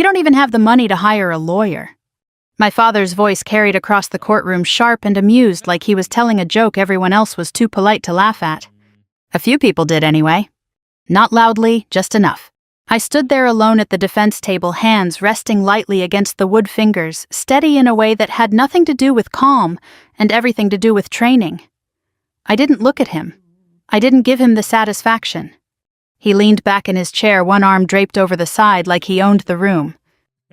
You don't even have the money to hire a lawyer." My father's voice carried across the courtroom, sharp and amused, like he was telling a joke everyone else was too polite to laugh at. A few people did anyway. Not loudly, just enough. I stood there alone at the defense table, hands resting lightly against the wood fingers, steady in a way that had nothing to do with calm and everything to do with training. I didn't look at him. I didn't give him the satisfaction. He leaned back in his chair, one arm draped over the side like he owned the room.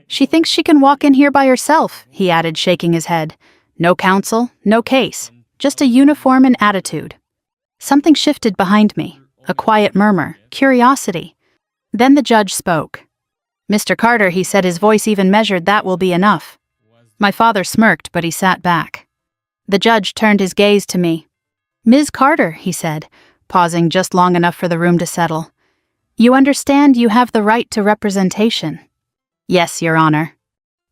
"She thinks she can walk in here by herself," he added, shaking his head. "No counsel, no case, just a uniform and attitude." Something shifted behind me, a quiet murmur, curiosity. Then the judge spoke. "Mr. Carter," he said, his voice even measured, "that will be enough." My father smirked, but he sat back. The judge turned his gaze to me. "Ms. Carter," he said, pausing just long enough for the room to settle. "You understand you have the right to representation." "Yes, Your Honor."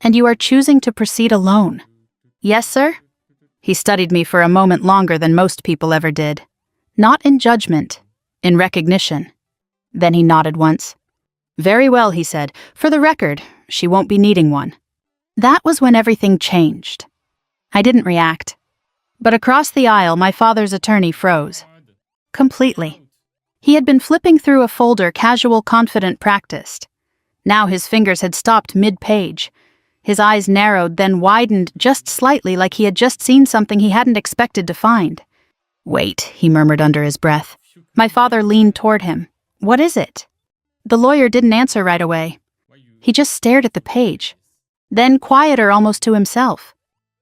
"And you are choosing to proceed alone." "Yes, sir?" He studied me for a moment longer than most people ever did. Not in judgment, in recognition. Then he nodded once. "Very well," he said. "For the record, she won't be needing one." That was when everything changed. I didn't react. But across the aisle, my father's attorney froze. Completely. He had been flipping through a folder, casual, confident, practiced. Now his fingers had stopped mid-page. His eyes narrowed, then widened just slightly, like he had just seen something he hadn't expected to find. "Wait," he murmured under his breath. My father leaned toward him. "What is it?" The lawyer didn't answer right away. He just stared at the page. Then, quieter, almost to himself.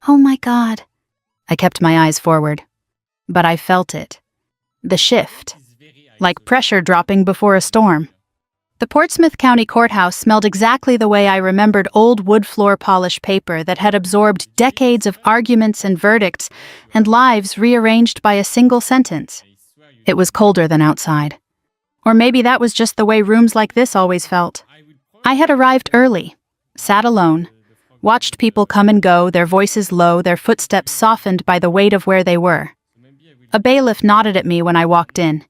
"Oh my God." I kept my eyes forward. But I felt it. The shift. Like pressure dropping before a storm. The Portsmouth County Courthouse smelled exactly the way I remembered old wood floor polish paper that had absorbed decades of arguments and verdicts and lives rearranged by a single sentence. It was colder than outside. Or maybe that was just the way rooms like this always felt. I had arrived early, sat alone, watched people come and go, their voices low, their footsteps softened by the weight of where they were. A bailiff nodded at me when I walked in.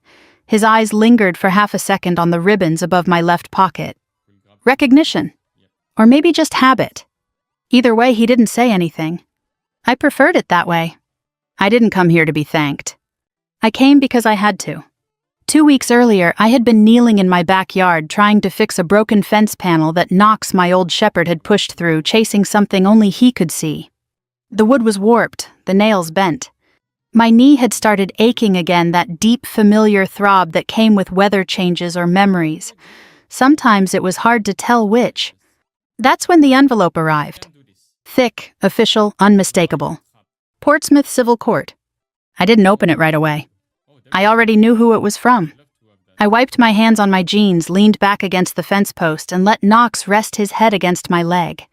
His eyes lingered for half a second on the ribbons above my left pocket. Recognition. Or maybe just habit. Either way, he didn't say anything. I preferred it that way. I didn't come here to be thanked. I came because I had to. 2 weeks earlier, I had been kneeling in my backyard trying to fix a broken fence panel that Knox, my old shepherd, had pushed through, chasing something only he could see. The wood was warped, the nails bent. My knee had started aching again, that deep, familiar throb that came with weather changes or memories. Sometimes it was hard to tell which. That's when the envelope arrived. Thick, official, unmistakable. Portsmouth Civil Court. I didn't open it right away. I already knew who it was from. I wiped my hands on my jeans, leaned back against the fence post, and let Knox rest his head against my leg.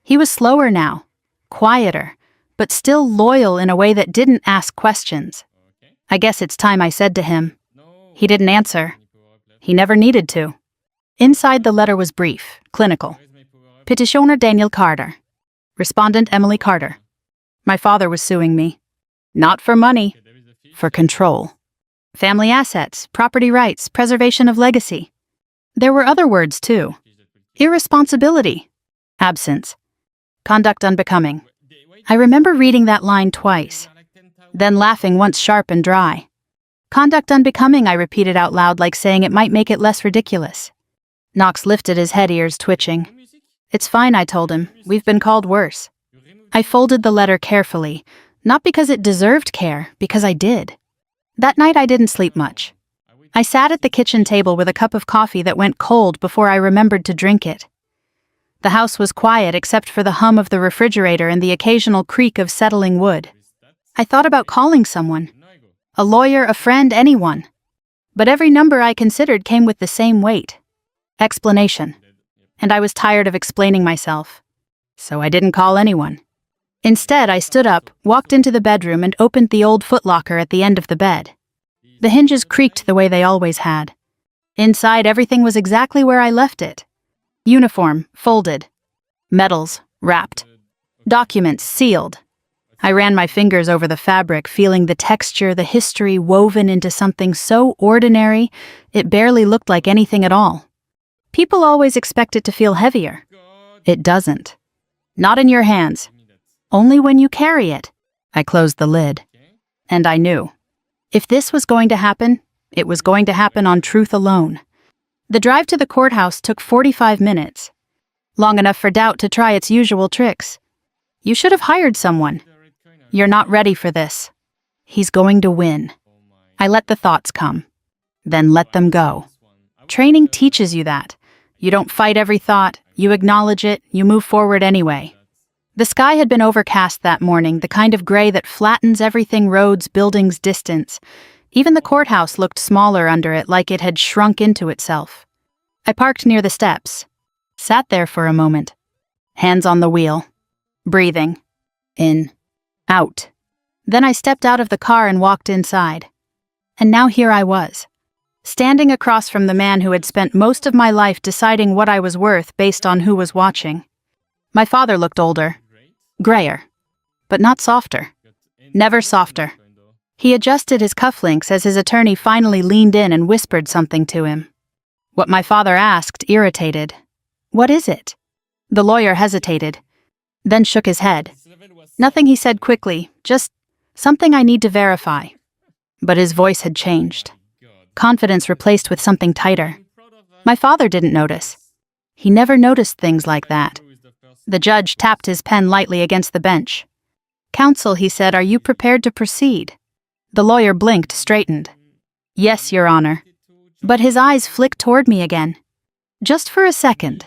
He was slower now, quieter, but still loyal in a way that didn't ask questions. I guess it's time I said to him. He didn't answer. He never needed to. Inside the letter was brief, clinical. Petitioner Daniel Carter. Respondent Emily Carter. My father was suing me. Not for money, for control. Family assets, property rights, preservation of legacy. There were other words, too. Irresponsibility. Absence. Conduct unbecoming. I remember reading that line twice, then laughing once sharp and dry. Conduct unbecoming, I repeated out loud, like saying it might make it less ridiculous. Knox lifted his head, ears twitching. "It's fine," I told him. "We've been called worse." I folded the letter carefully, not because it deserved care, because I did. That night I didn't sleep much. I sat at the kitchen table with a cup of coffee that went cold before I remembered to drink it. The house was quiet except for the hum of the refrigerator and the occasional creak of settling wood. I thought about calling someone. A lawyer, a friend, anyone. But every number I considered came with the same weight. Explanation. And I was tired of explaining myself. So I didn't call anyone. Instead, I stood up, walked into the bedroom, and opened the old footlocker at the end of the bed. The hinges creaked the way they always had. Inside, everything was exactly where I left it. Uniform, folded. Medals, wrapped. Documents, sealed. I ran my fingers over the fabric, feeling the texture, the history woven into something so ordinary, it barely looked like anything at all. People always expect it to feel heavier. It doesn't. Not in your hands. Only when you carry it. I closed the lid. And I knew. If this was going to happen, it was going to happen on truth alone. The drive to the courthouse took 45 minutes. Long enough for doubt to try its usual tricks. You should have hired someone. You're not ready for this. He's going to win. I let the thoughts come. Then let them go. Training teaches you that. You don't fight every thought, you acknowledge it, you move forward anyway. The sky had been overcast that morning, the kind of gray that flattens everything: roads, buildings, distance. Even the courthouse looked smaller under it, like it had shrunk into itself. I parked near the steps. Sat there for a moment. Hands on the wheel. Breathing. In. Out. Then I stepped out of the car and walked inside. And now here I was. Standing across from the man who had spent most of my life deciding what I was worth based on who was watching. My father looked older. Grayer. But not softer. Never softer. He adjusted his cufflinks as his attorney finally leaned in and whispered something to him. What my father asked irritated. "What is it?" The lawyer hesitated, then shook his head. Nothing, he said quickly, just something I need to verify. But his voice had changed. Confidence replaced with something tighter. My father didn't notice. He never noticed things like that. The judge tapped his pen lightly against the bench. "Counsel," he said, "are you prepared to proceed?" The lawyer blinked, straightened. "Yes, Your Honor." But his eyes flicked toward me again. Just for a second.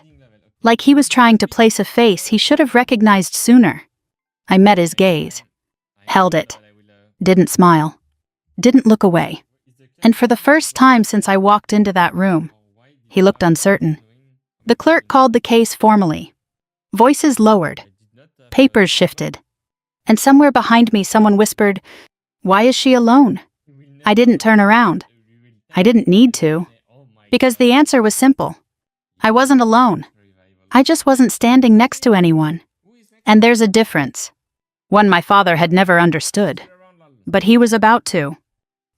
Like he was trying to place a face he should have recognized sooner. I met his gaze. Held it. Didn't smile. Didn't look away. And for the first time since I walked into that room, he looked uncertain. The clerk called the case formally. Voices lowered. Papers shifted. And somewhere behind me someone whispered, "Why is she alone?" I didn't turn around. I didn't need to. Because the answer was simple. I wasn't alone. I just wasn't standing next to anyone. And there's a difference. One my father had never understood. But he was about to.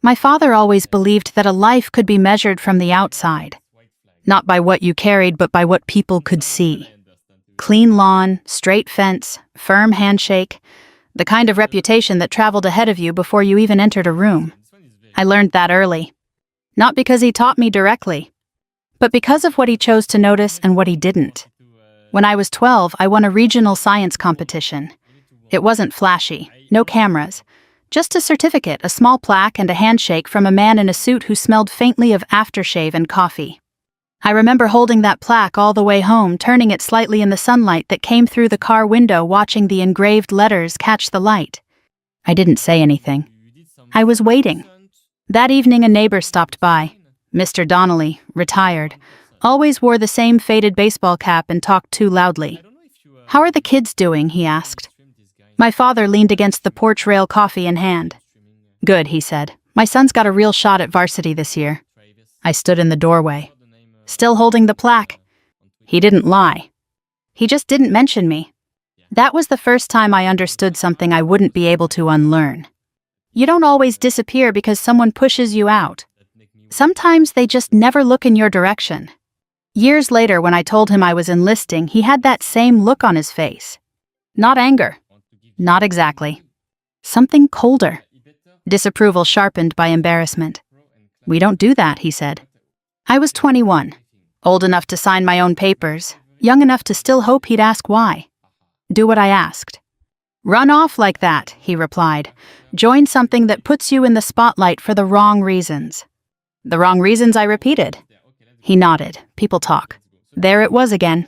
My father always believed that a life could be measured from the outside. Not by what you carried, but by what people could see. Clean lawn, straight fence, firm handshake. The kind of reputation that traveled ahead of you before you even entered a room. I learned that early. Not because he taught me directly, but because of what he chose to notice and what he didn't. When I was 12, I won a regional science competition. It wasn't flashy, no cameras. Just a certificate, a small plaque, and a handshake from a man in a suit who smelled faintly of aftershave and coffee. I remember holding that plaque all the way home, turning it slightly in the sunlight that came through the car window, watching the engraved letters catch the light. I didn't say anything. I was waiting. That evening a neighbor stopped by. Mr. Donnelly, retired, always wore the same faded baseball cap and talked too loudly. "How are the kids doing?" he asked. My father leaned against the porch rail, coffee in hand. "Good," he said. "My son's got a real shot at varsity this year." I stood in the doorway, still holding the plaque. He didn't lie. He just didn't mention me. That was the first time I understood something I wouldn't be able to unlearn. You don't always disappear because someone pushes you out. Sometimes they just never look in your direction. Years later, when I told him I was enlisting, he had that same look on his face. Not anger. Not exactly. Something colder. Disapproval sharpened by embarrassment. "We don't do that," he said. I was 21, old enough to sign my own papers, young enough to still hope he'd ask why. Do what I asked. "Run off like that," he replied. "Join something that puts you in the spotlight for the wrong reasons." "The wrong reasons?" I repeated. He nodded. People talk. There it was again.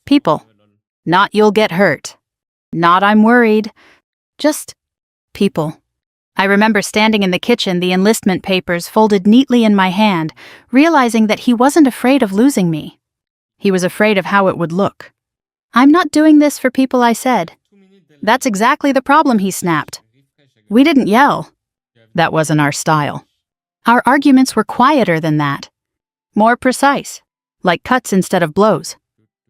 People. Not "you'll get hurt." Not "I'm worried." Just people. I remember standing in the kitchen, the enlistment papers folded neatly in my hand, realizing that he wasn't afraid of losing me. He was afraid of how it would look. "I'm not doing this for people," I said. "That's exactly the problem," he snapped. We didn't yell. That wasn't our style. Our arguments were quieter than that. More precise, like cuts instead of blows.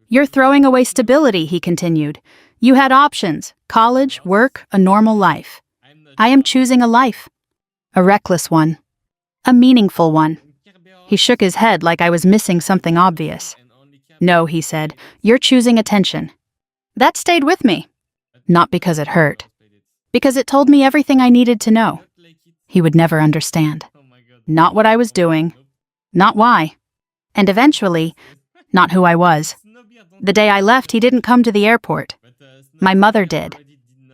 "You're throwing away stability," he continued. "You had options, college, work, a normal life. I am choosing a life. A reckless one. A meaningful one." He shook his head like I was missing something obvious. No, he said, you're choosing attention. That stayed with me. Not because it hurt. Because it told me everything I needed to know. He would never understand. Not what I was doing. Not why. And eventually, not who I was. The day I left, he didn't come to the airport. My mother did.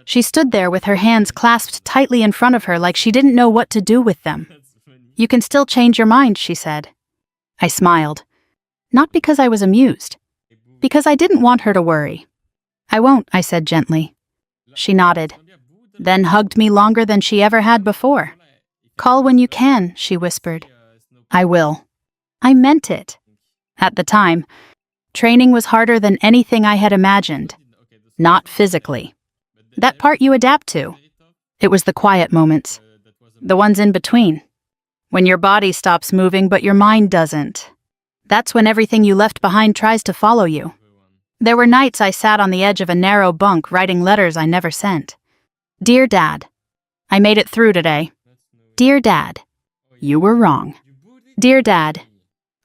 She stood there with her hands clasped tightly in front of her like she didn't know what to do with them. You can still change your mind, she said. I smiled. Not because I was amused. Because I didn't want her to worry. I won't, I said gently. She nodded, then hugged me longer than she ever had before. Call when you can, she whispered. I will. I meant it. At the time, training was harder than anything I had imagined. Not physically. That part you adapt to. It was the quiet moments. The ones in between. When your body stops moving but your mind doesn't. That's when everything you left behind tries to follow you. There were nights I sat on the edge of a narrow bunk writing letters I never sent. Dear Dad, I made it through today. Dear Dad, you were wrong. Dear Dad,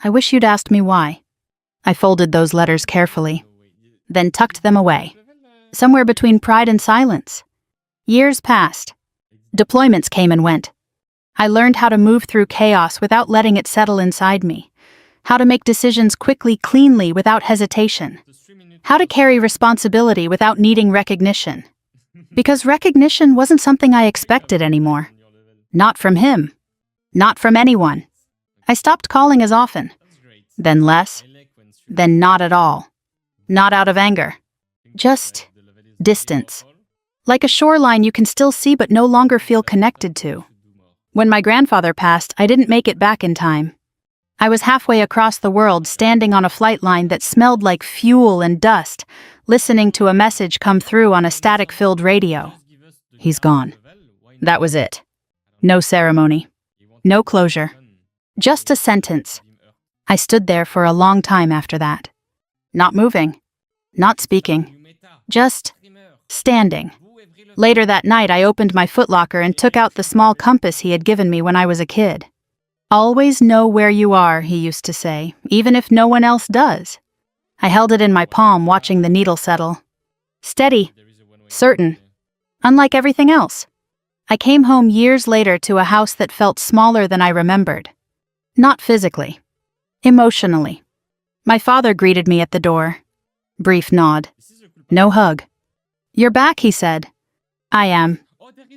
I wish you'd asked me why. I folded those letters carefully, then tucked them away, somewhere between pride and silence. Years passed. Deployments came and went. I learned how to move through chaos without letting it settle inside me, how to make decisions quickly, cleanly, without hesitation, how to carry responsibility without needing recognition. Because recognition wasn't something I expected anymore. Not from him. Not from anyone. I stopped calling as often. Then less. Then not at all. Not out of anger. Just distance. Like a shoreline you can still see but no longer feel connected to. When my grandfather passed, I didn't make it back in time. I was halfway across the world, standing on a flight line that smelled like fuel and dust, listening to a message come through on a static-filled radio. He's gone. That was it. No ceremony. No closure. Just a sentence. I stood there for a long time after that. Not moving. Not speaking. Just standing. Later that night, I opened my footlocker and took out the small compass he had given me when I was a kid. Always know where you are, he used to say, even if no one else does. I held it in my palm, watching the needle settle. Steady. Certain. Unlike everything else. I came home years later to a house that felt smaller than I remembered. Not physically. Emotionally. My father greeted me at the door. Brief nod. No hug. You're back, he said. I am.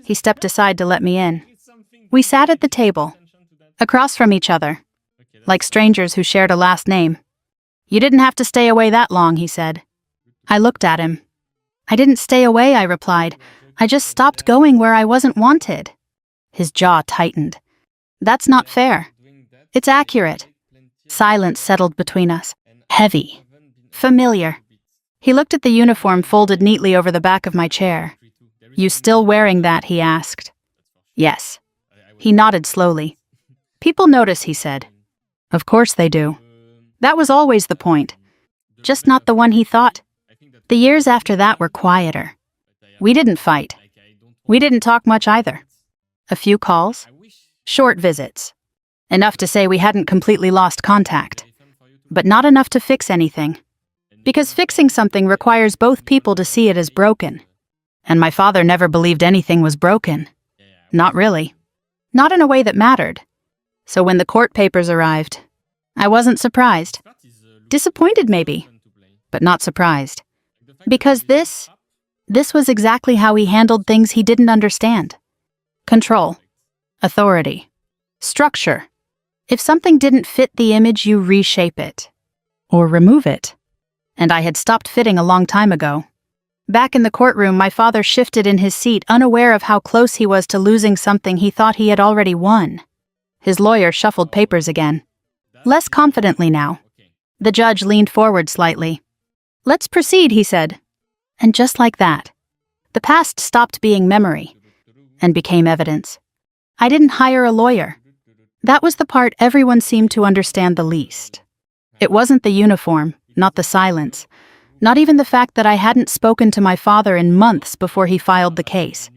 He stepped aside to let me in. We sat at the table, across from each other, like strangers who shared a last name. You didn't have to stay away that long, he said. I looked at him. I didn't stay away, I replied. I just stopped going where I wasn't wanted. His jaw tightened. That's not fair. It's accurate. Silence settled between us. Heavy. Familiar. He looked at the uniform folded neatly over the back of my chair. You still wearing that, he asked. Yes. He nodded slowly. People notice, he said. Of course they do. That was always the point. Just not the one he thought. The years after that were quieter. We didn't fight. We didn't talk much either. A few calls. Short visits. Enough to say we hadn't completely lost contact. But not enough to fix anything. Because fixing something requires both people to see it as broken. And my father never believed anything was broken. Not really. Not in a way that mattered. So when the court papers arrived, I wasn't surprised. Disappointed maybe, but not surprised. Because this was exactly how he handled things he didn't understand. Control. Authority. Structure. If something didn't fit the image, you reshape it. Or remove it. And I had stopped fitting a long time ago. Back in the courtroom, my father shifted in his seat, unaware of how close he was to losing something he thought he had already won. His lawyer shuffled papers again. Less confidently now. The judge leaned forward slightly. Let's proceed, he said. And just like that, the past stopped being memory and became evidence. I didn't hire a lawyer. That was the part everyone seemed to understand the least. It wasn't the uniform, not the silence. Not even the fact that I hadn't spoken to my father in months before he filed the case.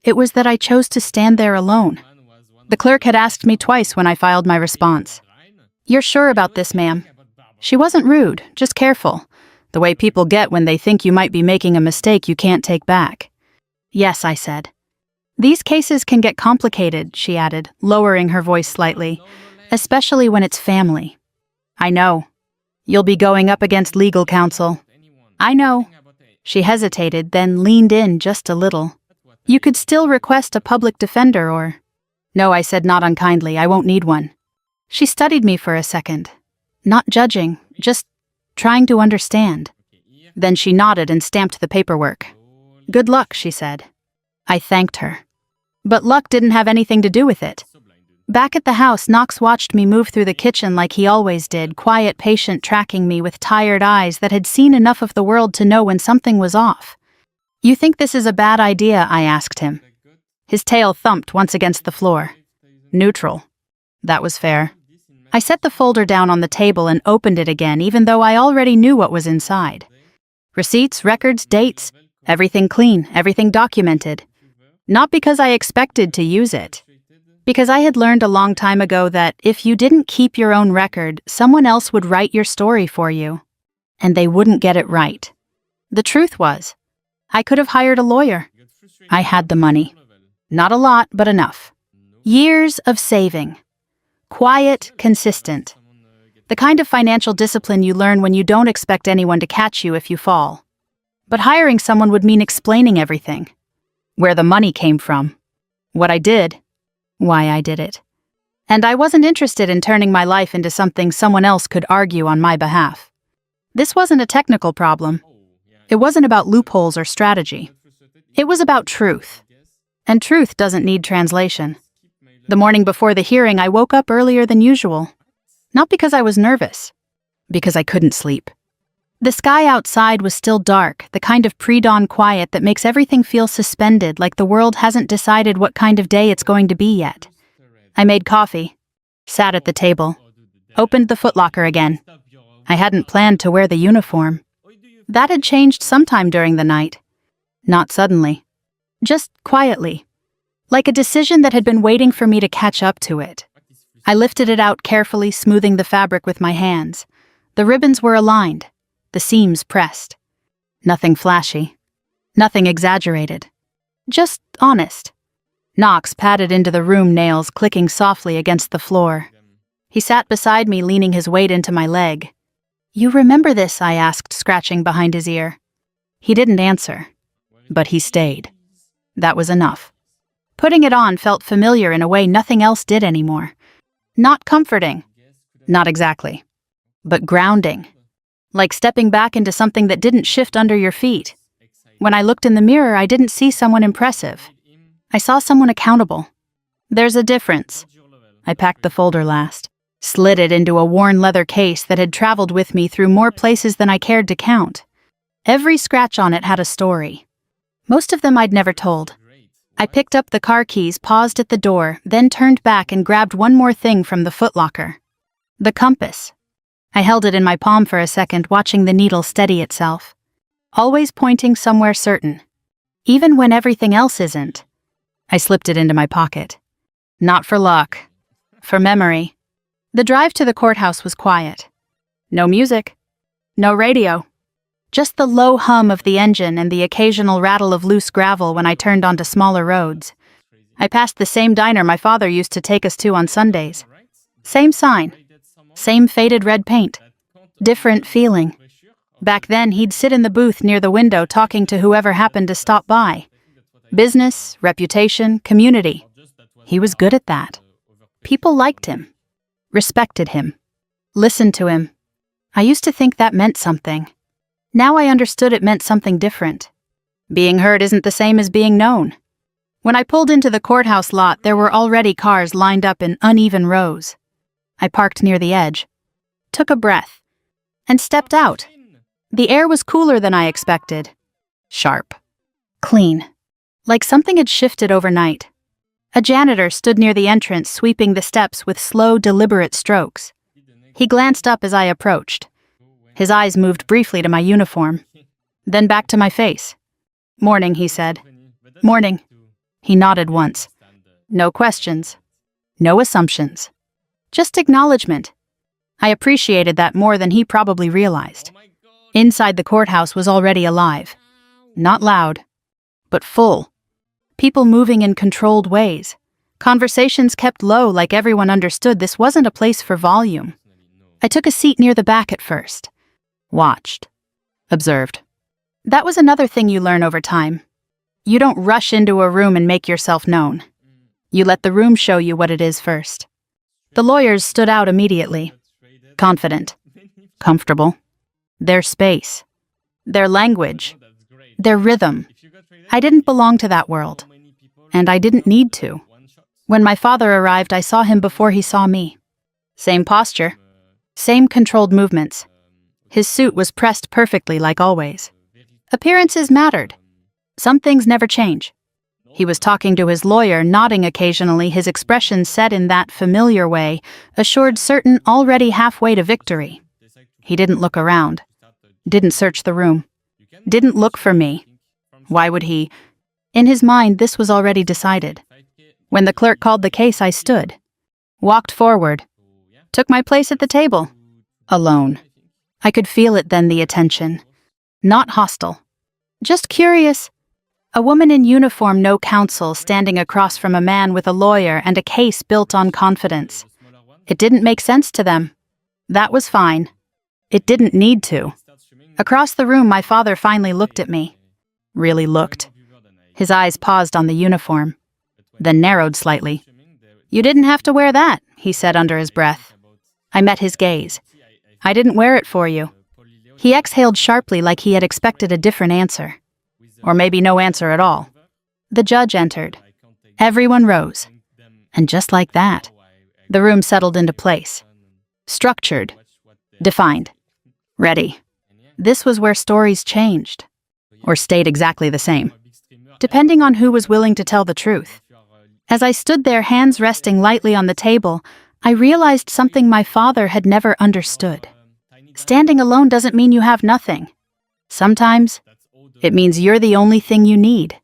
It was that I chose to stand there alone. The clerk had asked me twice when I filed my response. You're sure about this, ma'am? She wasn't rude, just careful, the way people get when they think you might be making a mistake you can't take back. Yes, I said. These cases can get complicated, she added, lowering her voice slightly, especially when it's family. I know. You'll be going up against legal counsel. I know. She hesitated, then leaned in just a little. You could still request a public defender or... No, I said not unkindly, I won't need one. She studied me for a second. Not judging, just trying to understand. Then she nodded and stamped the paperwork. Good luck, she said. I thanked her. But luck didn't have anything to do with it. Back at the house, Knox watched me move through the kitchen like he always did, quiet, patient, tracking me with tired eyes that had seen enough of the world to know when something was off. You think this is a bad idea? I asked him. His tail thumped once against the floor. Neutral. That was fair. I set the folder down on the table and opened it again, even though I already knew what was inside. Receipts, records, dates, everything clean, everything documented. Not because I expected to use it. Because I had learned a long time ago that if you didn't keep your own record, someone else would write your story for you. And they wouldn't get it right. The truth was, I could have hired a lawyer. I had the money. Not a lot, but enough. Years of saving. Quiet, consistent. The kind of financial discipline you learn when you don't expect anyone to catch you if you fall. But hiring someone would mean explaining everything. Where the money came from. What I did. Why I did it. And I wasn't interested in turning my life into something someone else could argue on my behalf. This wasn't a technical problem. It wasn't about loopholes or strategy. It was about truth. And truth doesn't need translation. The morning before the hearing, I woke up earlier than usual. Not because I was nervous. Because I couldn't sleep. The sky outside was still dark, the kind of pre-dawn quiet that makes everything feel suspended, like the world hasn't decided what kind of day it's going to be yet. I made coffee, sat at the table, opened the footlocker again. I hadn't planned to wear the uniform. That had changed sometime during the night. Not suddenly. Just quietly. Like a decision that had been waiting for me to catch up to it. I lifted it out carefully, smoothing the fabric with my hands. The ribbons were aligned. The seams pressed. Nothing flashy. Nothing exaggerated. Just honest. Knox padded into the room, nails clicking softly against the floor. He sat beside me, leaning his weight into my leg. You remember this? I asked, scratching behind his ear. He didn't answer. But he stayed. That was enough. Putting it on felt familiar in a way nothing else did anymore. Not comforting. Not exactly. But grounding. Like stepping back into something that didn't shift under your feet. When I looked in the mirror, I didn't see someone impressive. I saw someone accountable. There's a difference. I packed the folder last, slid it into a worn leather case that had traveled with me through more places than I cared to count. Every scratch on it had a story. Most of them I'd never told. I picked up the car keys, paused at the door, then turned back and grabbed one more thing from the footlocker. The compass. I held it in my palm for a second, watching the needle steady itself. Always pointing somewhere certain. Even when everything else isn't. I slipped it into my pocket. Not for luck. For memory. The drive to the courthouse was quiet. No music. No radio. Just the low hum of the engine and the occasional rattle of loose gravel when I turned onto smaller roads. I passed the same diner my father used to take us to on Sundays. Same sign. Same faded red paint. Different feeling. Back then, he'd sit in the booth near the window talking to whoever happened to stop by. Business, reputation, community. He was good at that. People liked him. Respected him. Listened to him. I used to think that meant something. Now I understood it meant something different. Being heard isn't the same as being known. When I pulled into the courthouse lot, there were already cars lined up in uneven rows. I parked near the edge, took a breath, and stepped out. The air was cooler than I expected. Sharp. Clean. Like something had shifted overnight. A janitor stood near the entrance, sweeping the steps with slow, deliberate strokes. He glanced up as I approached. His eyes moved briefly to my uniform, then back to my face. Morning, he said. Morning. He nodded once. No questions. No assumptions. Just acknowledgement. I appreciated that more than he probably realized. Inside the courthouse was already alive. Not loud, but full. People moving in controlled ways. Conversations kept low like everyone understood this wasn't a place for volume. I took a seat near the back at first. Watched. Observed. That was another thing you learn over time. You don't rush into a room and make yourself known. You let the room show you what it is first. The lawyers stood out immediately. Confident. Comfortable. Their space. Their language. Their rhythm. I didn't belong to that world. And I didn't need to. When my father arrived, I saw him before he saw me. Same posture. Same controlled movements. His suit was pressed perfectly like always. Appearances mattered. Some things never change. He was talking to his lawyer, nodding occasionally, his expression set in that familiar way, assured certain already halfway to victory. He didn't look around. Didn't search the room. Didn't look for me. Why would he? In his mind, this was already decided. When the clerk called the case, I stood. Walked forward. Took my place at the table. Alone. I could feel it then, the attention. Not hostile. Just curious. A woman in uniform, no counsel, standing across from a man with a lawyer and a case built on confidence. It didn't make sense to them. That was fine. It didn't need to. Across the room, my father finally looked at me. Really looked. His eyes paused on the uniform, then narrowed slightly. "You didn't have to wear that," he said under his breath. I met his gaze. "I didn't wear it for you." He exhaled sharply like he had expected a different answer. Or maybe no answer at all. The judge entered. Everyone rose. And just like that, the room settled into place. Structured. Defined. Ready. This was where stories changed. Or stayed exactly the same. Depending on who was willing to tell the truth. As I stood there, hands resting lightly on the table, I realized something my father had never understood. Standing alone doesn't mean you have nothing. Sometimes, it means you're the only thing you need.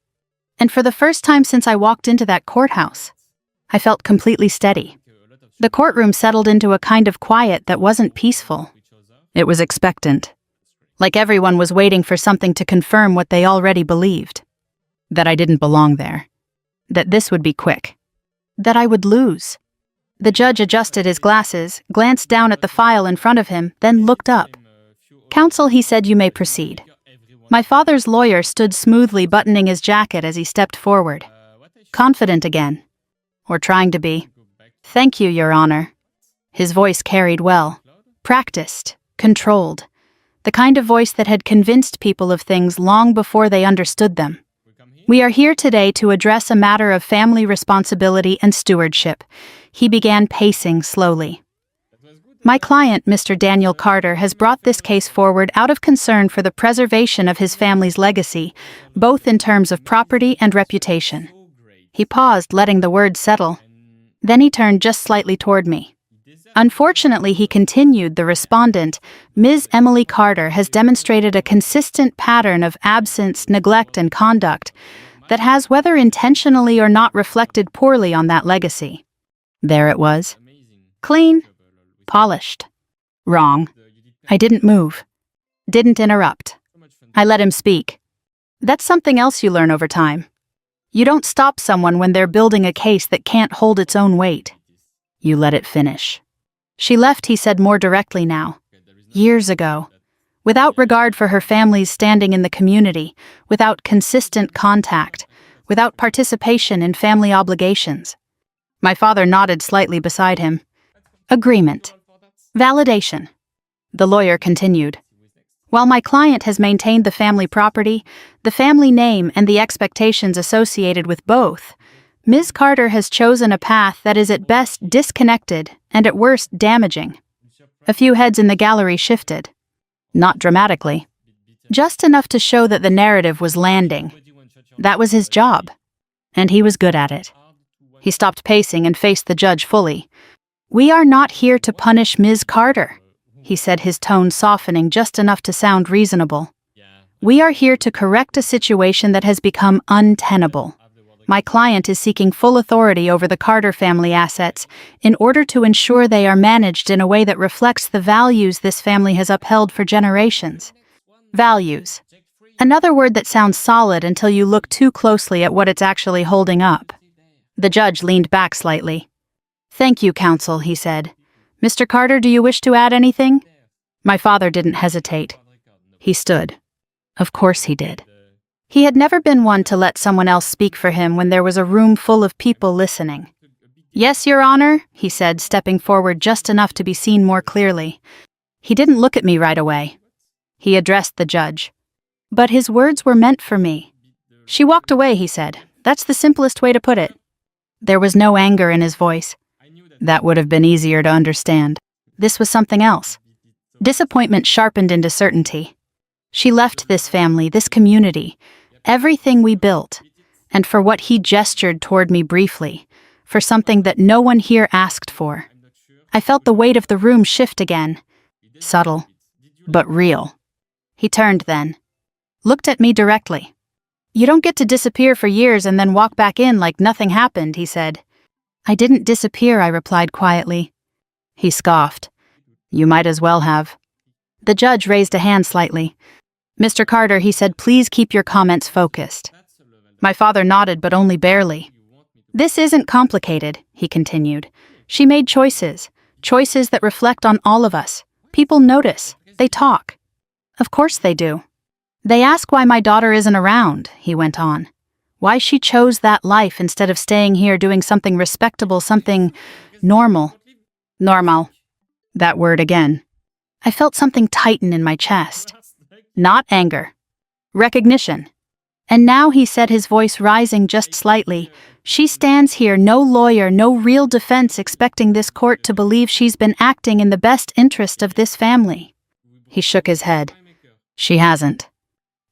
And for the first time since I walked into that courthouse, I felt completely steady. The courtroom settled into a kind of quiet that wasn't peaceful. It was expectant. Like everyone was waiting for something to confirm what they already believed. That I didn't belong there. That this would be quick. That I would lose. The judge adjusted his glasses, glanced down at the file in front of him, then looked up. "Counsel," he said, "you may proceed." My father's lawyer stood smoothly buttoning his jacket as he stepped forward. Confident again. Or trying to be. "Thank you, Your Honor." His voice carried well. Practiced. Controlled. The kind of voice that had convinced people of things long before they understood them. "We are here today to address a matter of family responsibility and stewardship." He began pacing slowly. "My client, Mr. Daniel Carter, has brought this case forward out of concern for the preservation of his family's legacy, both in terms of property and reputation." He paused, letting the words settle. Then he turned just slightly toward me. "Unfortunately," he continued, "the respondent, Ms. Emily Carter, has demonstrated a consistent pattern of absence, neglect, and conduct that has, whether intentionally or not, reflected poorly on that legacy." There it was. Clean. Polished. Wrong. I didn't move. Didn't interrupt. I let him speak. That's something else you learn over time. You don't stop someone when they're building a case that can't hold its own weight. You let it finish. "She left," he said more directly now. "Years ago. Without regard for her family's standing in the community, without consistent contact, without participation in family obligations." My father nodded slightly beside him. "Agreement. Validation." The lawyer continued. "While my client has maintained the family property, the family name, and the expectations associated with both, Ms. Carter has chosen a path that is at best disconnected and at worst damaging." A few heads in the gallery shifted. Not dramatically. Just enough to show that the narrative was landing. That was his job. And he was good at it. He stopped pacing and faced the judge fully. "We are not here to punish Ms. Carter," he said, his tone softening just enough to sound reasonable. "We are here to correct a situation that has become untenable. My client is seeking full authority over the Carter family assets in order to ensure they are managed in a way that reflects the values this family has upheld for generations. Values. Another word that sounds solid until you look too closely at what it's actually holding up. The judge leaned back slightly. "Thank you, counsel," he said. "Mr. Carter, do you wish to add anything?" My father didn't hesitate. He stood. Of course he did. He had never been one to let someone else speak for him when there was a room full of people listening. "Yes, Your Honor," he said, stepping forward just enough to be seen more clearly. He didn't look at me right away. He addressed the judge. "But his words were meant for me." "She walked away," he said. "That's the simplest way to put it." There was no anger in his voice. That would have been easier to understand. This was something else. Disappointment sharpened into certainty. She left this family, this community, everything we built, and for what he gestured toward me briefly, for something that no one here asked for. I felt the weight of the room shift again. Subtle, but real. He turned then. Looked at me directly. "You don't get to disappear for years and then walk back in like nothing happened," he said. "I didn't disappear," I replied quietly. He scoffed. "You might as well have." The judge raised a hand slightly. "Mr. Carter," he said, "please keep your comments focused." My father nodded, but only barely. "This isn't complicated," he continued. "She made choices that reflect on all of us. People notice. They talk. Of course they do. They ask why my daughter isn't around," he went on. "Why she chose that life instead of staying here doing something respectable, something normal." Normal. That word again. I felt something tighten in my chest. Not anger. Recognition. "And now," he said, his voice rising just slightly, "she stands here, no lawyer, no real defense, expecting this court to believe she's been acting in the best interest of this family." He shook his head. "She hasn't."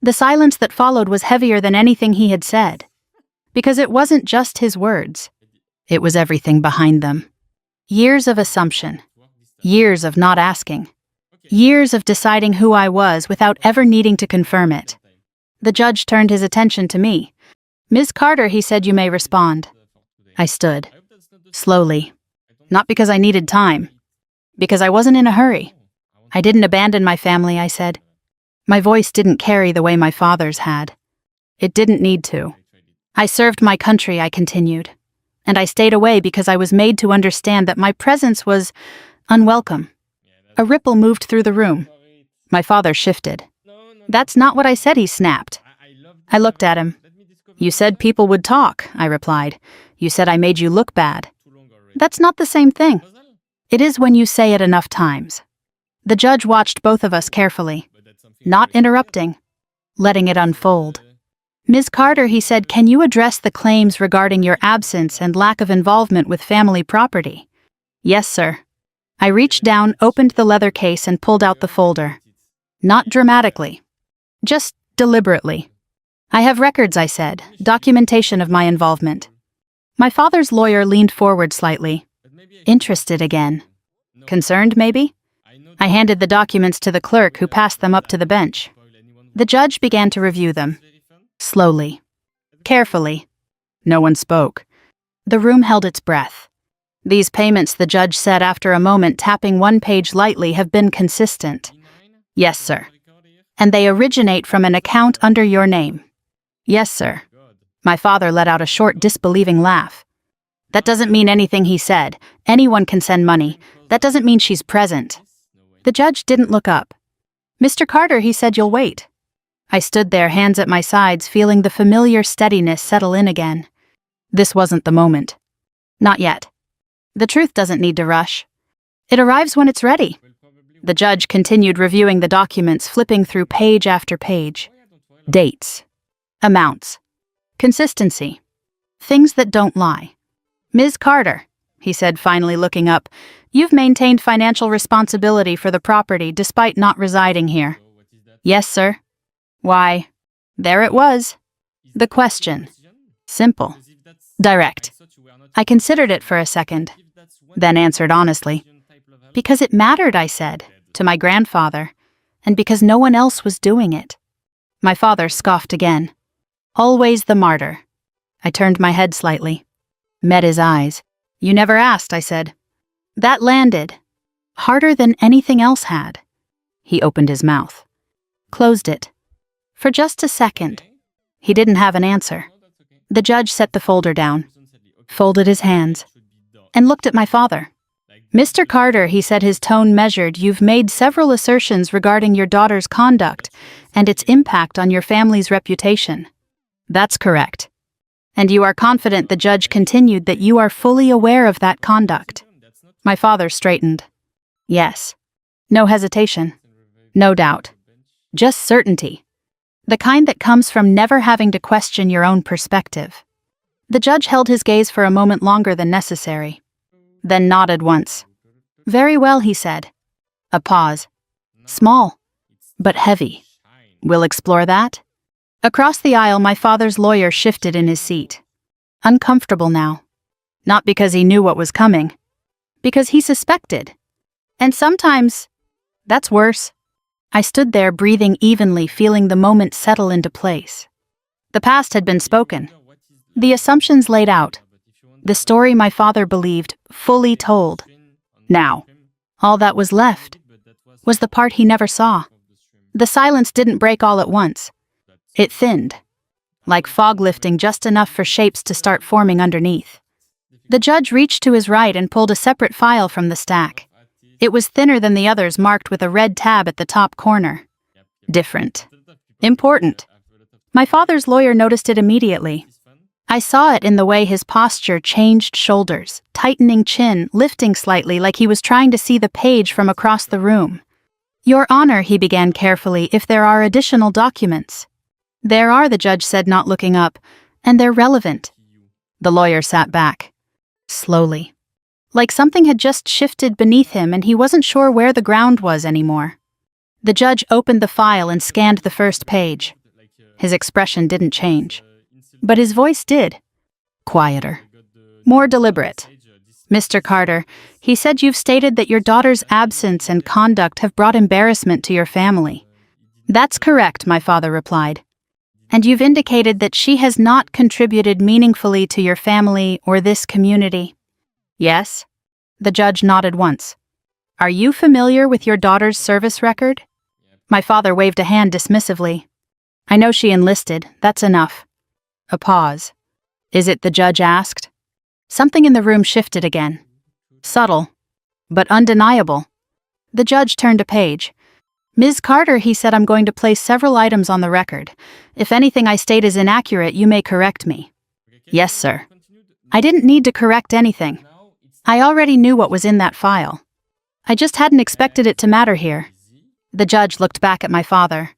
The silence that followed was heavier than anything he had said. Because it wasn't just his words. It was everything behind them. Years of assumption. Years of not asking. Years of deciding who I was without ever needing to confirm it. The judge turned his attention to me. "Ms. Carter," he said, "you may respond." I stood. Slowly. Not because I needed time. Because I wasn't in a hurry. "I didn't abandon my family," I said. My voice didn't carry the way my father's had. It didn't need to. "I served my country," I continued. "And I stayed away because I was made to understand that my presence was unwelcome." A ripple moved through the room. My father shifted. "That's not what I said," he snapped. I looked at him. "You said people would talk," I replied. "You said I made you look bad." "That's not the same thing." "It is when you say it enough times." The judge watched both of us carefully. Not interrupting. Letting it unfold. "Ms. Carter," he said, "can you address the claims regarding your absence and lack of involvement with family property?" "Yes, sir." I reached down, opened the leather case, and pulled out the folder. Not dramatically. Just deliberately. "I have records," I said, "documentation of my involvement." My father's lawyer leaned forward slightly. Interested again. Concerned, maybe? I handed the documents to the clerk, who passed them up to the bench. The judge began to review them. Slowly. Carefully. No one spoke. The room held its breath. "These payments," the judge said after a moment, tapping one page lightly, "have been consistent." "Yes, sir." "And they originate from an account under your name." "Yes, sir." My father let out a short, disbelieving laugh. "That doesn't mean anything," he said. "Anyone can send money. That doesn't mean she's present." The judge didn't look up. "Mr. Carter," he said, "you'll wait." I stood there, hands at my sides, feeling the familiar steadiness settle in again. This wasn't the moment. Not yet. The truth doesn't need to rush. It arrives when it's ready. The judge continued reviewing the documents, flipping through page after page. Dates. Amounts. Consistency. Things that don't lie. "Ms. Carter," he said, finally looking up, "you've maintained financial responsibility for the property despite not residing here." "Yes, sir." Why, there it was. The question. Simple. Direct. I considered it for a second, then answered honestly. "Because it mattered," I said, "to my grandfather, and because no one else was doing it." My father scoffed again. Always the martyr. I turned my head slightly. Met his eyes. You never asked, I said. That landed. Harder than anything else had. He opened his mouth. Closed it. For just a second. He didn't have an answer. The judge set the folder down, folded his hands, and looked at my father. Mr. Carter, he said, his tone measured, you've made several assertions regarding your daughter's conduct and its impact on your family's reputation. That's correct. And you are confident, the judge continued, that you are fully aware of that conduct. My father straightened. Yes. No hesitation. No doubt. Just certainty. The kind that comes from never having to question your own perspective. The judge held his gaze for a moment longer than necessary, then nodded once. Very well, he said. A pause. Small, but heavy. We'll explore that? Across the aisle, my father's lawyer shifted in his seat. Uncomfortable now. Not because he knew what was coming, because he suspected. And sometimes, that's worse. I stood there, breathing evenly, feeling the moment settle into place. The past had been spoken. The assumptions laid out. The story my father believed, fully told. Now, all that was left was the part he never saw. The silence didn't break all at once. It thinned, like fog lifting, just enough for shapes to start forming underneath. The judge reached to his right and pulled a separate file from the stack. It was thinner than the others, marked with a red tab at the top corner. Different. Important. My father's lawyer noticed it immediately. I saw it in the way his posture changed: shoulders, tightening chin, lifting slightly like he was trying to see the page from across the room. Your Honor, he began carefully, if there are additional documents. There are, the judge said, not looking up, and they're relevant. The lawyer sat back. Slowly. Like something had just shifted beneath him and he wasn't sure where the ground was anymore. The judge opened the file and scanned the first page. His expression didn't change. But his voice did. Quieter. More deliberate. Mr. Carter, he said, you've stated that your daughter's absence and conduct have brought embarrassment to your family. That's correct, my father replied. And you've indicated that she has not contributed meaningfully to your family or this community. Yes? The judge nodded once. Are you familiar with your daughter's service record? My father waved a hand dismissively. I know she enlisted, that's enough. A pause. Is it, the judge asked? Something in the room shifted again. Subtle, but undeniable. The judge turned a page. Ms. Carter, he said, I'm going to place several items on the record. If anything I state is inaccurate, you may correct me. Yes, sir. I didn't need to correct anything. I already knew what was in that file. I just hadn't expected it to matter here. The judge looked back at my father.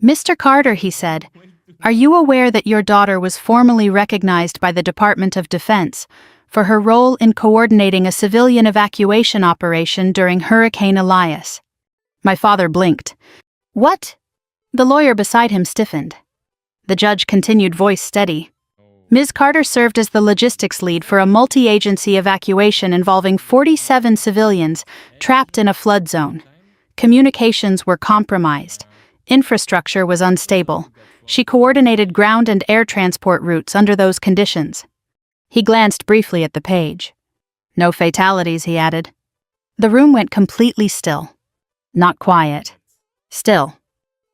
Mr. Carter, he said, are you aware that your daughter was formally recognized by the Department of Defense for her role in coordinating a civilian evacuation operation during Hurricane Elias? My father blinked. What? The lawyer beside him stiffened. The judge continued, voice steady. Ms. Carter served as the logistics lead for a multi-agency evacuation involving 47 civilians trapped in a flood zone. Communications were compromised. Infrastructure was unstable. She coordinated ground and air transport routes under those conditions. He glanced briefly at the page. No fatalities, he added. The room went completely still. Not quiet. Still.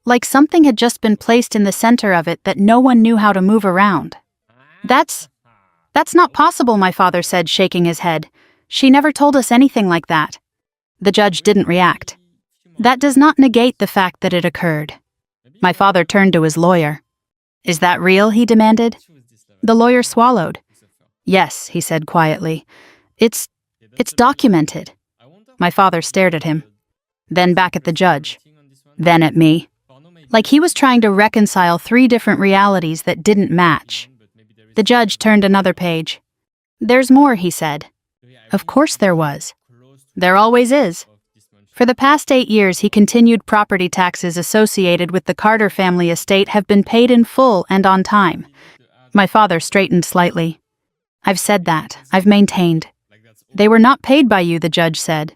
Like something had just been placed in the center of it that no one knew how to move around. That's not possible, my father said, shaking his head. She never told us anything like that. The judge didn't react. That does not negate the fact that it occurred. My father turned to his lawyer. Is that real? He demanded. The lawyer swallowed. Yes, he said quietly. It's documented. My father stared at him. Then back at the judge. Then at me. Like he was trying to reconcile three different realities that didn't match. The judge turned another page. There's more, he said. Of course there was. There always is. For the past 8 years, he continued, property taxes associated with the Carter family estate have been paid in full and on time. My father straightened slightly. I've said that. I've maintained. They were not paid by you, the judge said.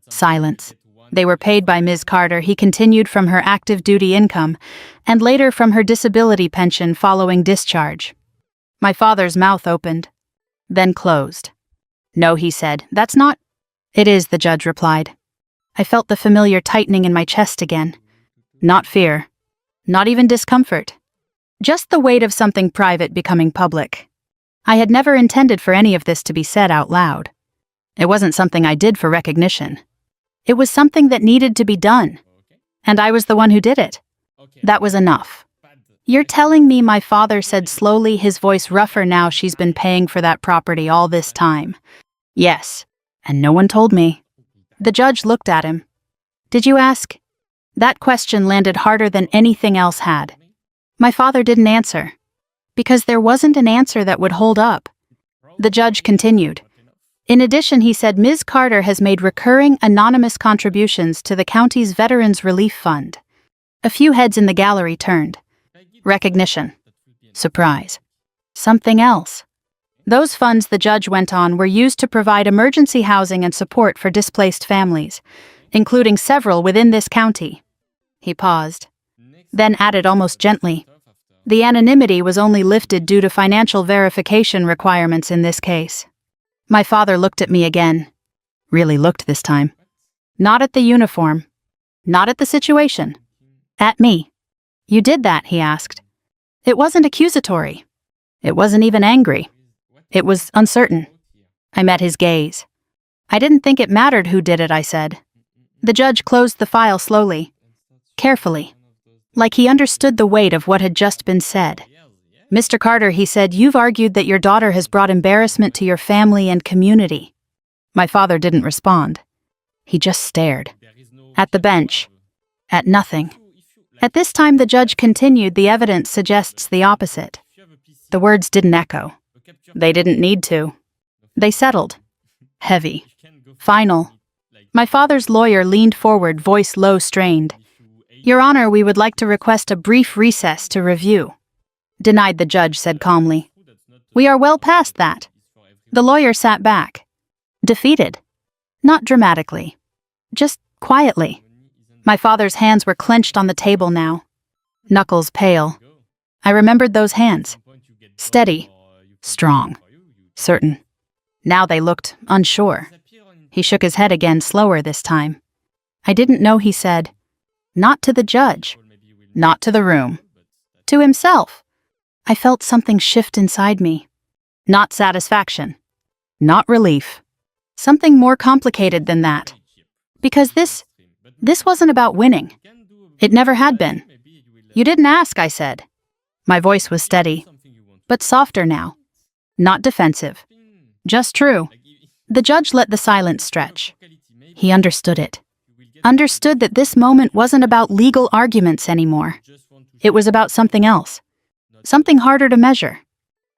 Silence. They were paid by Ms. Carter, he continued, from her active duty income, and later from her disability pension following discharge. My father's mouth opened, then closed. No, he said, that's not. It is, the judge replied. I felt the familiar tightening in my chest again. Not fear. Not even discomfort. Just the weight of something private becoming public. I had never intended for any of this to be said out loud. It wasn't something I did for recognition. It was something that needed to be done. And I was the one who did it. That was enough. You're telling me, my father said slowly, his voice rougher now, she's been paying for that property all this time? Yes. And no one told me. The judge looked at him. Did you ask? That question landed harder than anything else had. My father didn't answer. Because there wasn't an answer that would hold up. The judge continued. In addition, he said, Ms. Carter has made recurring anonymous contributions to the county's Veterans Relief Fund. A few heads in the gallery turned. Recognition. Surprise. Something else. Those funds, the judge went on, were used to provide emergency housing and support for displaced families, including several within this county. He paused, then added almost gently, the anonymity was only lifted due to financial verification requirements in this case. My father looked at me again. Really looked this time. Not at the uniform. Not at the situation. At me. You did that, he asked. It wasn't accusatory. It wasn't even angry. It was uncertain. I met his gaze. I didn't think it mattered who did it, I said. The judge closed the file slowly, carefully, like he understood the weight of what had just been said. Mr. Carter, he said, you've argued that your daughter has brought embarrassment to your family and community. My father didn't respond. He just stared. At the bench. At nothing. At this time, the judge continued, the evidence suggests the opposite. The words didn't echo. They didn't need to. They settled. Heavy. Final. My father's lawyer leaned forward, voice low, strained. Your Honor, we would like to request a brief recess to review. Denied, the judge said calmly. We are well past that. The lawyer sat back. Defeated. Not dramatically. Just quietly. My father's hands were clenched on the table now. Knuckles pale. I remembered those hands. Steady. Strong. Certain. Now they looked unsure. He shook his head again, slower this time. I didn't know, he said. Not to the judge. Not to the room. To himself. I felt something shift inside me. Not satisfaction. Not relief. Something more complicated than that. Because this wasn't about winning. It never had been. You didn't ask, I said. My voice was steady, but softer now. Not defensive. Just true. The judge let the silence stretch. He understood it. Understood that this moment wasn't about legal arguments anymore. It was about something else. Something harder to measure.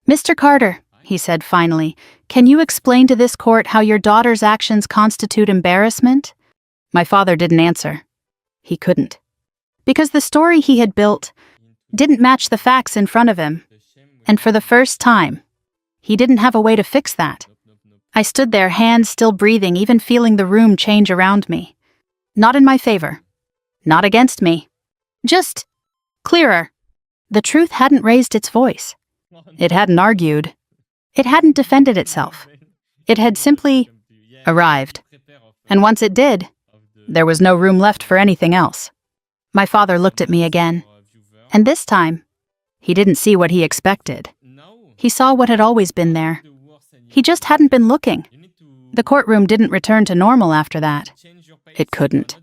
Mr. Carter, he said finally, can you explain to this court how your daughter's actions constitute embarrassment? My father didn't answer. He couldn't. Because the story he had built didn't match the facts in front of him. And for the first time, he didn't have a way to fix that. I stood there, hands still breathing, even feeling the room change around me. Not in my favor. Not against me. Just clearer. The truth hadn't raised its voice. It hadn't argued. It hadn't defended itself. It had simply arrived. And once it did, there was no room left for anything else. My father looked at me again. And this time, he didn't see what he expected. He saw what had always been there. He just hadn't been looking. The courtroom didn't return to normal after that. It couldn't.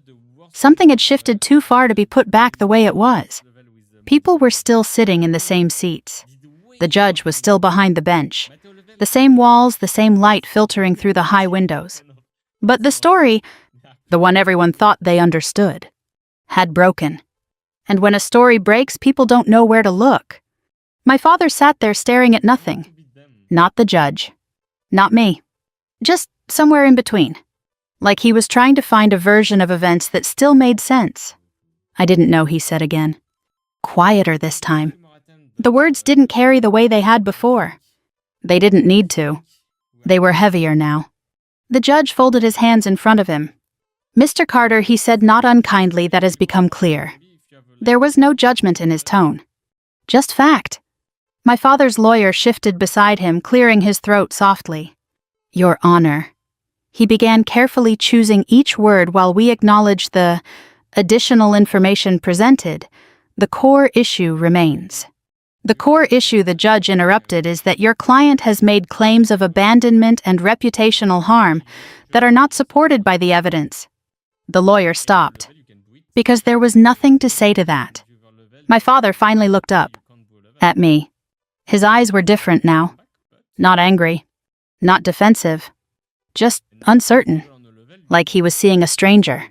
Something had shifted too far to be put back the way it was. People were still sitting in the same seats. The judge was still behind the bench. The same walls, the same light filtering through the high windows. But the story, the one everyone thought they understood, had broken. And when a story breaks, people don't know where to look. My father sat there staring at nothing. Not the judge. Not me. Just somewhere in between. Like he was trying to find a version of events that still made sense. I didn't know, he said again. Quieter this time. The words didn't carry the way they had before. They didn't need to. They were heavier now. The judge folded his hands in front of him. Mr. Carter, he said not unkindly, that has become clear. There was no judgment in his tone. Just fact. My father's lawyer shifted beside him, clearing his throat softly. Your Honor. He began carefully choosing each word while we acknowledged the additional information presented. The core issue remains. The core issue, the judge interrupted, is that your client has made claims of abandonment and reputational harm that are not supported by the evidence. The lawyer stopped, because there was nothing to say to that. My father finally looked up at me. His eyes were different now. Not angry, not defensive, just uncertain, like he was seeing a stranger,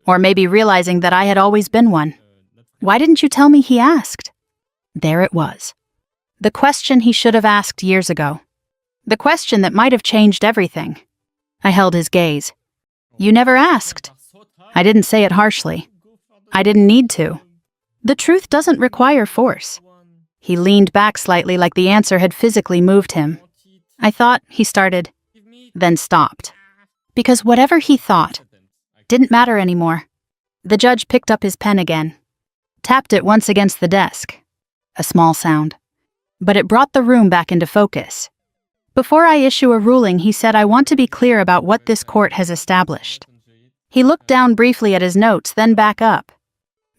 or maybe realizing that I had always been one. Why didn't you tell me? He asked. There it was. The question he should have asked years ago. The question that might have changed everything. I held his gaze. You never asked. I didn't say it harshly. I didn't need to. The truth doesn't require force. He leaned back slightly like the answer had physically moved him. I thought, he started, then stopped. Because whatever he thought didn't matter anymore. The judge picked up his pen again, tapped it once against the desk. A small sound. But it brought the room back into focus. Before I issue a ruling, he said, I want to be clear about what this court has established. He looked down briefly at his notes, then back up.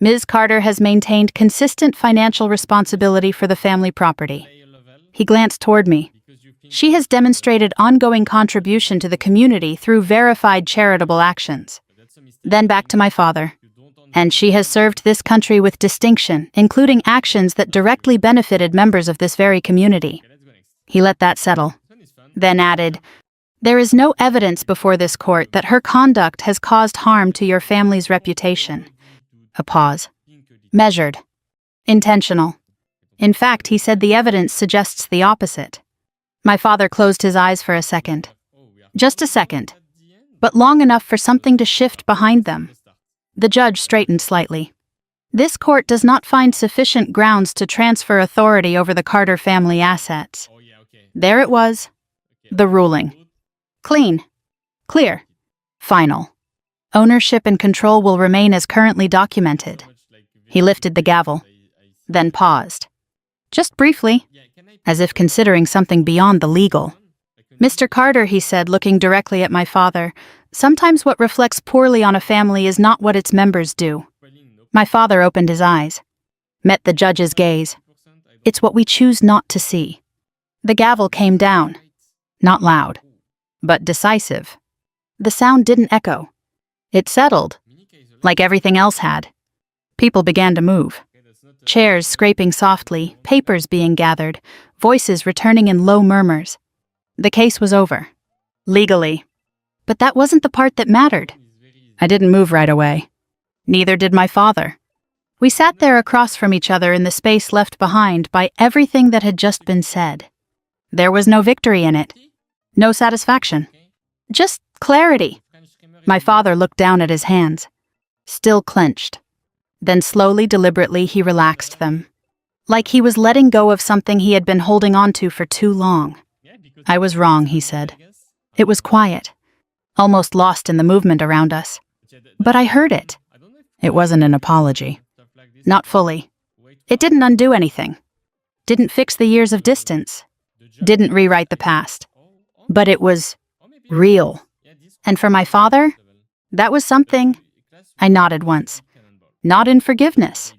Ms. Carter has maintained consistent financial responsibility for the family property. He glanced toward me. She has demonstrated ongoing contribution to the community through verified charitable actions. Then back to my father. And she has served this country with distinction, including actions that directly benefited members of this very community. He let that settle, then added, there is no evidence before this court that her conduct has caused harm to your family's reputation. A pause. Measured. Intentional. In fact, he said the evidence suggests the opposite. My father closed his eyes for a second. Just a second. But long enough for something to shift behind them. The judge straightened slightly. This court does not find sufficient grounds to transfer authority over the Carter family assets. There it was. The ruling. Clean. Clear. Final. Ownership and control will remain as currently documented. He lifted the gavel, then paused. Just briefly, as if considering something beyond the legal. Mr. Carter, he said, looking directly at my father, sometimes what reflects poorly on a family is not what its members do. My father opened his eyes, met the judge's gaze. It's what we choose not to see. The gavel came down, not loud, but decisive. The sound didn't echo. It settled, like everything else had. People began to move. Chairs scraping softly, papers being gathered, voices returning in low murmurs. The case was over. Legally. But that wasn't the part that mattered. I didn't move right away. Neither did my father. We sat there across from each other in the space left behind by everything that had just been said. There was no victory in it. No satisfaction. Just clarity. My father looked down at his hands, still clenched. Then slowly, deliberately, he relaxed them. Like he was letting go of something he had been holding on to for too long. I was wrong, he said. It was quiet, almost lost in the movement around us. But I heard it. It wasn't an apology. Not fully. It didn't undo anything. Didn't fix the years of distance. Didn't rewrite the past. But it was real. And for my father, that was something. I nodded once. Not in forgiveness.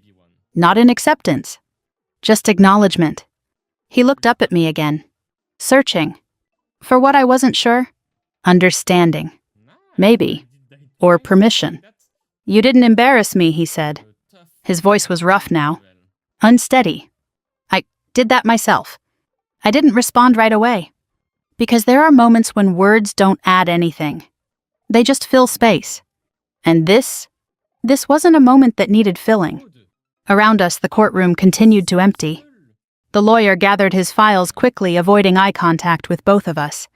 Not in acceptance. Just acknowledgement. He looked up at me again. Searching. For what I wasn't sure? Understanding. Maybe. Or permission. You didn't embarrass me, he said. His voice was rough now. Unsteady. I did that myself. I didn't respond right away. Because there are moments when words don't add anything. They just fill space. And this wasn't a moment that needed filling. Around us, the courtroom continued to empty. The lawyer gathered his files quickly, avoiding eye contact with both of us.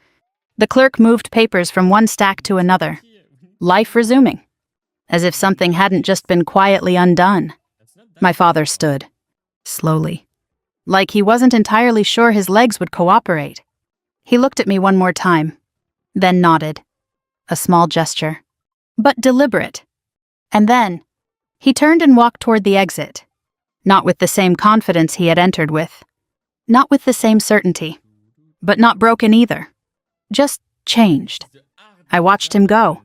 The clerk moved papers from one stack to another. Life resuming. As if something hadn't just been quietly undone. My father stood. Slowly. Like he wasn't entirely sure his legs would cooperate. He looked at me one more time. Then nodded. A small gesture. But deliberate. And then, he turned and walked toward the exit. Not with the same confidence he had entered with. Not with the same certainty. But not broken either. Just changed. I watched him go.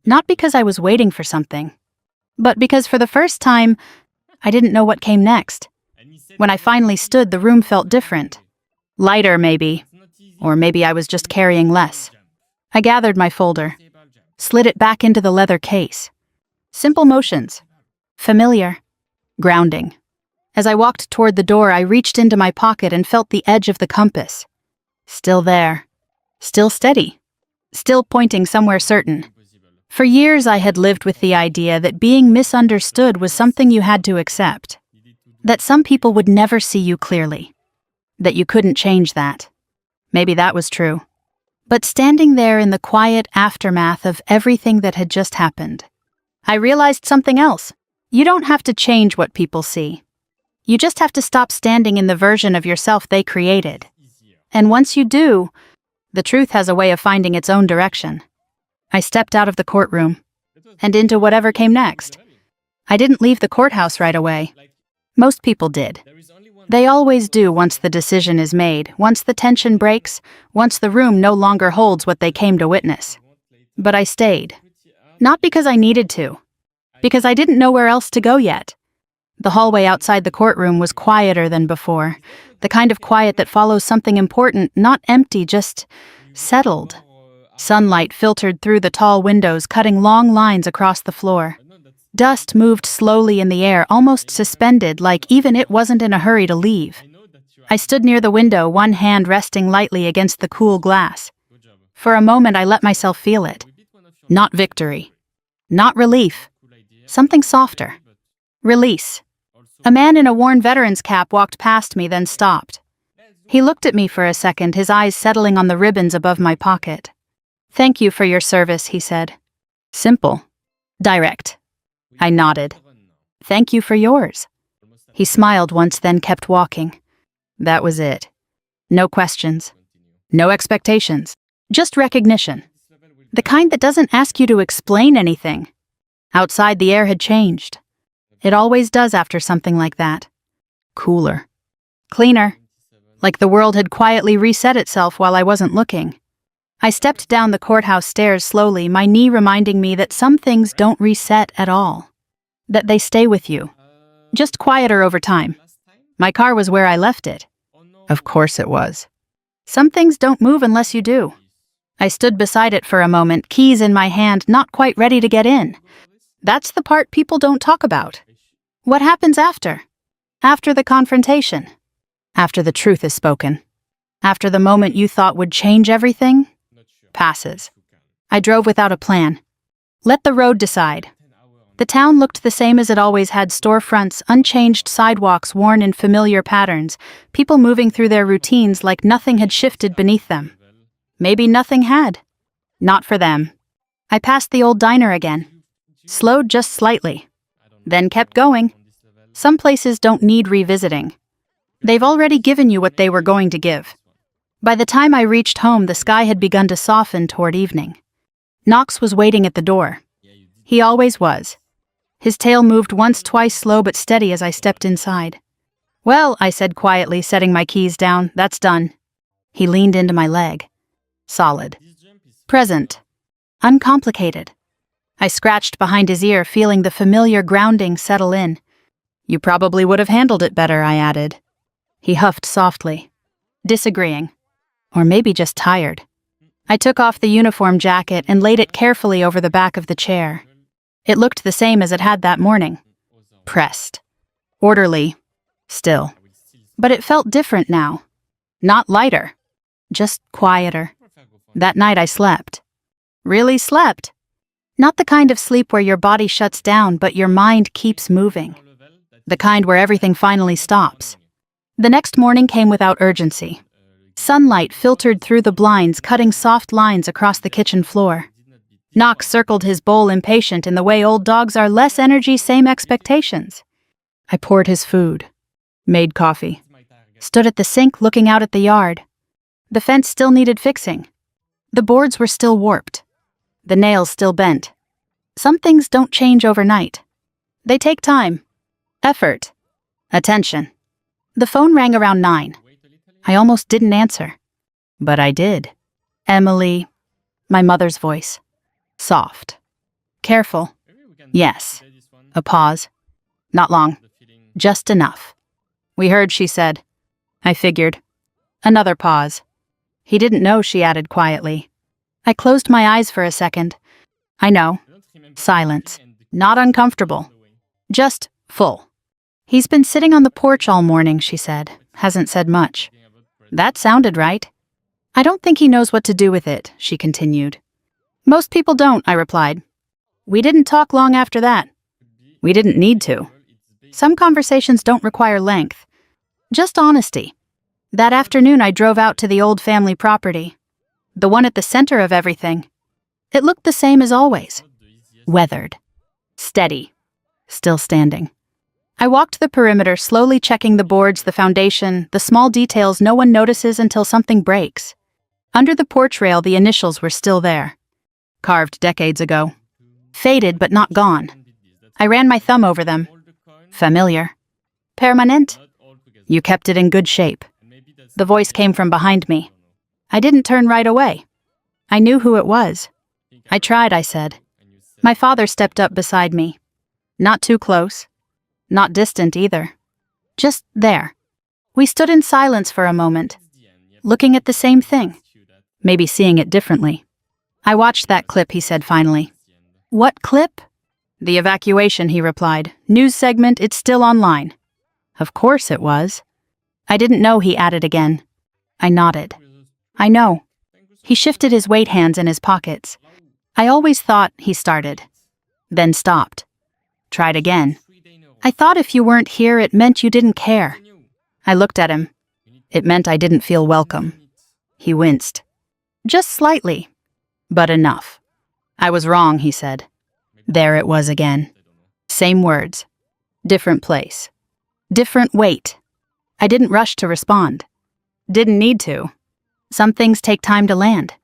Not because I was waiting for something, but because for the first time, I didn't know what came next. When I finally stood, the room felt different. Lighter, maybe. Or maybe I was just carrying less. I gathered my folder, slid it back into the leather case. Simple motions. Familiar. Grounding. As I walked toward the door, I reached into my pocket and felt the edge of the compass. Still there. Still steady. Still pointing somewhere certain. For years I had lived with the idea that being misunderstood was something you had to accept. That some people would never see you clearly. That you couldn't change that. Maybe that was true. But standing there in the quiet aftermath of everything that had just happened, I realized something else. You don't have to change what people see. You just have to stop standing in the version of yourself they created. And once you do, the truth has a way of finding its own direction. I stepped out of the courtroom and into whatever came next. I didn't leave the courthouse right away. Most people did. They always do once the decision is made, once the tension breaks, once the room no longer holds what they came to witness. But I stayed. Not because I needed to, because I didn't know where else to go yet. The hallway outside the courtroom was quieter than before, the kind of quiet that follows something important, not empty, just settled. Sunlight filtered through the tall windows, cutting long lines across the floor. Dust moved slowly in the air, almost suspended, like even it wasn't in a hurry to leave. I stood near the window, one hand resting lightly against the cool glass. For a moment, I let myself feel it. Not victory. Not relief. Something softer. Release. A man in a worn veteran's cap walked past me, then stopped. He looked at me for a second, his eyes settling on the ribbons above my pocket. "Thank you for your service," he said. Simple. Direct. I nodded. "Thank you for yours." He smiled once, then kept walking. That was it. No questions. No expectations. Just recognition. The kind that doesn't ask you to explain anything. Outside, the air had changed. It always does after something like that. Cooler. Cleaner. Like the world had quietly reset itself while I wasn't looking. I stepped down the courthouse stairs slowly, my knee reminding me that some things don't reset at all. That they stay with you. Just quieter over time. My car was where I left it. Of course it was. Some things don't move unless you do. I stood beside it for a moment, keys in my hand, not quite ready to get in. That's the part people don't talk about. What happens after? After the confrontation. After the truth is spoken. After the moment you thought would change everything passes. I drove without a plan. Let the road decide. The town looked the same as it always had, storefronts, unchanged sidewalks worn in familiar patterns, people moving through their routines like nothing had shifted beneath them. Maybe nothing had. Not for them. I passed the old diner again. Slowed just slightly. Then kept going. Some places don't need revisiting. They've already given you what they were going to give. By the time I reached home, the sky had begun to soften toward evening. Knox was waiting at the door. He always was. His tail moved once, twice, slow but steady as I stepped inside. "Well," I said quietly, setting my keys down, "that's done." He leaned into my leg. Solid. Present. Uncomplicated. I scratched behind his ear, feeling the familiar grounding settle in. "You probably would have handled it better," I added. He huffed softly. Disagreeing. Or maybe just tired. I took off the uniform jacket and laid it carefully over the back of the chair. It looked the same as it had that morning. Pressed. Orderly. Still. But it felt different now. Not lighter. Just quieter. That night I slept. Really slept. Not the kind of sleep where your body shuts down but your mind keeps moving. The kind where everything finally stops. The next morning came without urgency. Sunlight filtered through the blinds, cutting soft lines across the kitchen floor. Knox circled his bowl, impatient in the way old dogs are, less energy, same expectations. I poured his food. Made coffee. Stood at the sink looking out at the yard. The fence still needed fixing. The boards were still warped. The nails still bent. Some things don't change overnight. They take time. Effort. Attention. The phone rang around 9. I almost didn't answer. But I did. Emily, my mother's voice. Soft. Careful. Yes. A pause. Not long. Just enough. We heard, she said. I figured. Another pause. He didn't know, she added quietly. I closed my eyes for a second. I know. Silence. Not uncomfortable. Just full. He's been sitting on the porch all morning, she said. Hasn't said much. That sounded right. I don't think he knows what to do with it, she continued. Most people don't, I replied. We didn't talk long after that. We didn't need to. Some conversations don't require length. Just honesty. That afternoon I drove out to the old family property. The one at the center of everything. It looked the same as always. Weathered. Steady. Still standing. I walked the perimeter, slowly checking the boards, the foundation, the small details no one notices until something breaks. Under the porch rail, the initials were still there. Carved decades ago. Faded but not gone. I ran my thumb over them. Familiar. Permanent. You kept it in good shape. The voice came from behind me. I didn't turn right away. I knew who it was. I tried, I said. My father stepped up beside me. Not too close. Not distant either. Just there. We stood in silence for a moment, looking at the same thing, maybe seeing it differently. I watched that clip, he said finally. What clip? The evacuation, he replied. News segment, it's still online. Of course it was. I didn't know, he added again. I nodded. I know. He shifted his weight hands in his pockets. I always thought, he started. Then stopped. Tried again. I thought if you weren't here, it meant you didn't care. I looked at him. It meant I didn't feel welcome. He winced. Just slightly. But enough. I was wrong, he said. There it was again. Same words. Different place. Different weight. I didn't rush to respond. Didn't need to. Some things take time to land.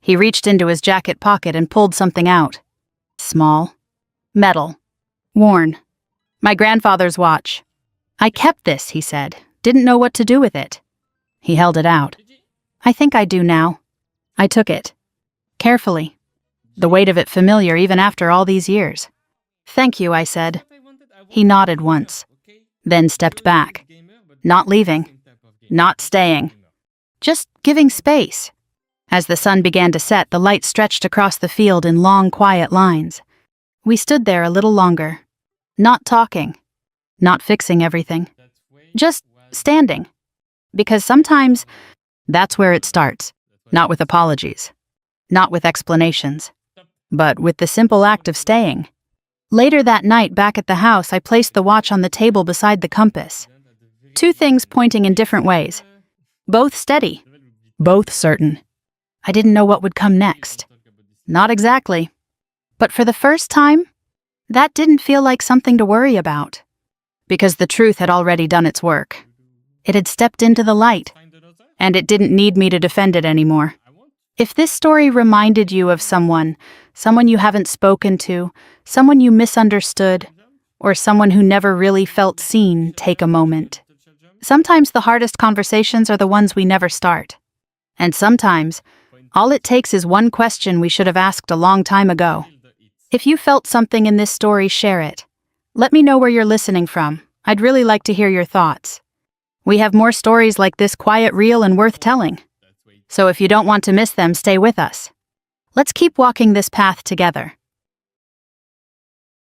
He reached into his jacket pocket and pulled something out. Small. Metal. Worn. My grandfather's watch. I kept this, he said. Didn't know what to do with it. He held it out. I think I do now. I took it. Carefully. The weight of it familiar even after all these years. Thank you, I said. He nodded once. Then stepped back. Not leaving. Not staying. Just giving space. As the sun began to set, the light stretched across the field in long, quiet lines. We stood there a little longer. Not talking. Not fixing everything. Just standing. Because sometimes that's where it starts. Not with apologies. Not with explanations. But with the simple act of staying. Later that night, back at the house, I placed the watch on the table beside the compass. Two things pointing in different ways. Both steady. Both certain. I didn't know what would come next. Not exactly. But for the first time, that didn't feel like something to worry about. Because the truth had already done its work. It had stepped into the light. And it didn't need me to defend it anymore. If this story reminded you of someone you haven't spoken to, someone you misunderstood, or someone who never really felt seen, take a moment. Sometimes the hardest conversations are the ones we never start. And sometimes, all it takes is one question we should have asked a long time ago. If you felt something in this story, share it. Let me know where you're listening from. I'd really like to hear your thoughts. We have more stories like this, quiet, real, and worth telling. So if you don't want to miss them, stay with us. Let's keep walking this path together.